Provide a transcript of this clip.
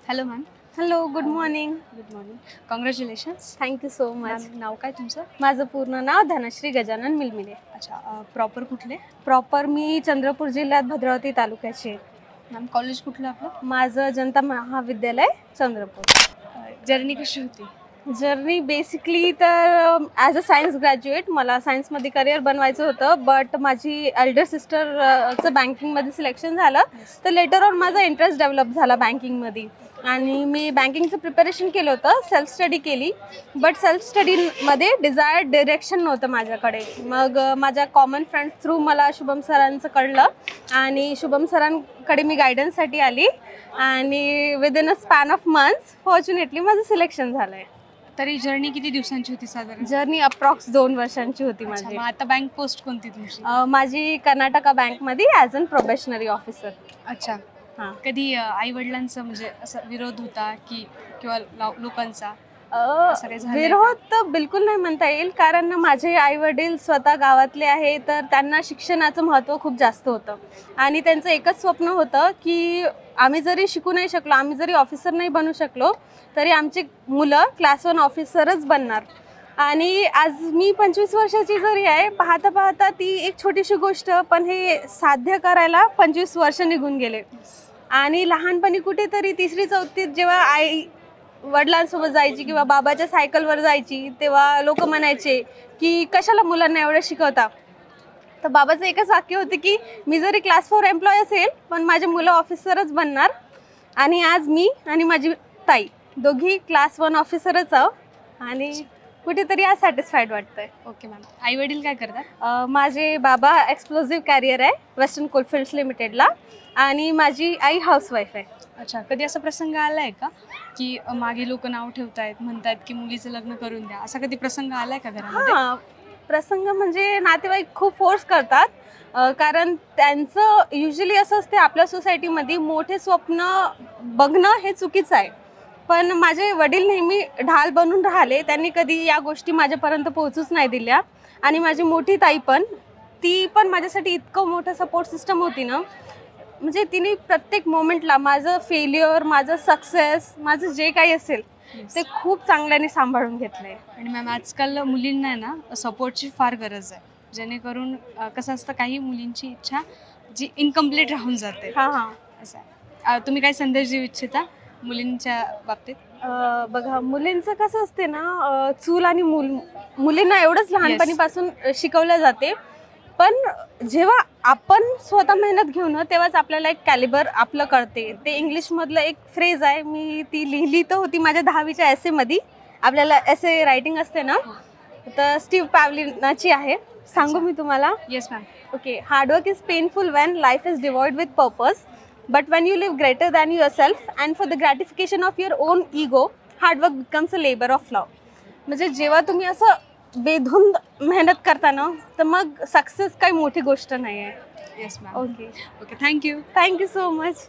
Hello ma'am. Hello, good morning. Good morning. Congratulations. Thank you so much. नाव काय तुमचं? माझं पूर्ण नाव धनश्री गजानन मिलमिले. अच्छा, प्रॉपर कुठले? प्रॉपर मी चंद्रपूर जिल्ह्यात भद्रावती तालुक्याचे. मॅम कॉलेज कुठलं आपलं? माझं जनता महाविद्यालय चंद्रपूर. जर्नी कशी होती? जर्नी बेसिकली तर ॲज अ सायन्स ग्रॅज्युएट मला सायन्समध्ये करिअर बनवायचं होतं, बट माझी एल्डर सिस्टरचं बँकिंगमध्ये सिलेक्शन झालं, तर लेटर ऑन माझा इंटरेस्ट डेव्हलप झाला बँकिंगमध्ये आणि मी बँकिंगचं प्रिपरेशन केलं होतं, सेल्फ स्टडी केली, बट सेल्फ स्टडीमध्ये डिझायर्ड डिरेक्शन नव्हतं माझ्याकडे. मग माझ्या कॉमन फ्रेंड्स थ्रू मला शुभम सरांचं कळलं आणि शुभम सरांकडे मी गायडन्ससाठी आली आणि within a span of months fortunately माझं सिलेक्शन झालं आहे. तरी जर्नी किती दिवसांची होती साधारण? जर्नी अप्रॉक्स 2 वर्षांची होती माझी. आता बँक पोस्ट कोणती तुमची? माझी कर्नाटका बँकमध्ये ॲज अन प्रोबेशनरी ऑफिसर. अच्छा. हां, कधी आई वडिलांचा म्हणजे असा विरोध होता की किंवा लोकांचा? विरोध तर बिलकुल नाही म्हणता येईल, कारण माझे आई वडील स्वतः गावातले आहे, तर त्यांना शिक्षणाचं महत्त्व खूप जास्त होतं आणि त्यांचं एकच स्वप्न होतं की आम्ही जरी शिकू नाही शकलो, आम्ही जरी ऑफिसर नाही बनू शकलो, तरी आमची मुलं क्लास 1 ऑफिसरच बनणार. आणि आज मी 25 वर्षाची जरी आहे, पाहता पाहता ती एक छोटीशी गोष्ट, पण हे साध्य करायला 25 वर्ष निघून गेले. आणि लहानपणी कुठेतरी 3री-4थीत जेव्हा आई वडिलांसोबत जायची किंवा बाबाच्या सायकलवर जायची, तेव्हा लोक म्हणायचे की कशाला मुलांना एवढं शिकवता. तर बाबाचं एकच वाक्य होतं की मी जरी क्लास 4 एम्प्लॉय असेल, पण माझे मुलं ऑफिसरच बनणार. आणि आज मी आणि माझी ताई दोघी क्लास 1 ऑफिसरच आहोत आणि कुठेतरी आज सॅटिस्फाईड वाटतंय. Okay ma'am. आई वडील काय करतात? माझे बाबा एक्सप्लोझिव्ह कॅरियर आहे वेस्टर्न कोलफिल्ड्स लिमिटेडला आणि माझी आई हाऊसवाईफ आहे. अच्छा, कधी असा प्रसंग आला आहे का की मागे लोक नाव ठेवतायत, म्हणतात की मुलीचं लग्न करून द्या, असा कधी प्रसंग आला आहे का घरामध्ये? हां, प्रसंग म्हणजे नातेवाईक खूप फोर्स करतात, कारण त्यांचं युजली असं असते आपल्या सोसायटीमध्ये मोठे स्वप्न बघणं हे चुकीचं आहे. पण माझे वडील नेहमी ढाल बनून राहिले, त्यांनी कधी या गोष्टी माझ्यापर्यंत पोहोचूच नाही दिल्या. आणि माझी मोठी ताई पण, ती पण माझ्यासाठी इतकं मोठं सपोर्ट सिस्टम होती ना, म्हणजे तिने प्रत्येक मोमेंटला माझं फेल्युअर, माझं सक्सेस, माझं जे काही असेल ते खूप चांगल्याने सांभाळून घेतलं आहे. आणि मॅम आजकाल मुलींना आहे ना सपोर्टची फार गरज आहे, जेणेकरून कसं असतं काही मुलींची इच्छा जी इनकम्प्लीट राहून जाते. हां हां, असं आहे. तुम्ही काय संदेश देऊ इच्छिता मुलींच्या बाबतीत? बघा, मुलींचं कसं असते ना, चूल आणि मुलींना एवढंच लहानपणीपासून शिकवलं जाते, पण जेव्हा आपण स्वतः मेहनत घेऊ ना, तेव्हाच आपल्याला एक कॅलिबर आपलं कळते. ते इंग्लिशमधलं एक फ्रेज आहे, मी ती लिहिली तर होती माझ्या 10वीच्या एसेमध्ये. आपल्याला एसे रायटिंग असते ना, तर स्टीव्ह पॅव्लिनाची आहे, सांगू मी तुम्हाला? Yes ma'am. Okay. Hard work is painful Wien life is devoid with purpose, but when you live greater than yourself and for the gratification of your own ego, hard work becomes a labor of love. म्हणजे जेव्हा तुम्ही असं बेधुंद मेहनत करता ना, तर मग success काही मोठी गोष्ट नाही आहे. Yes ma'am. Okay. Okay, thank you. Thank you so much.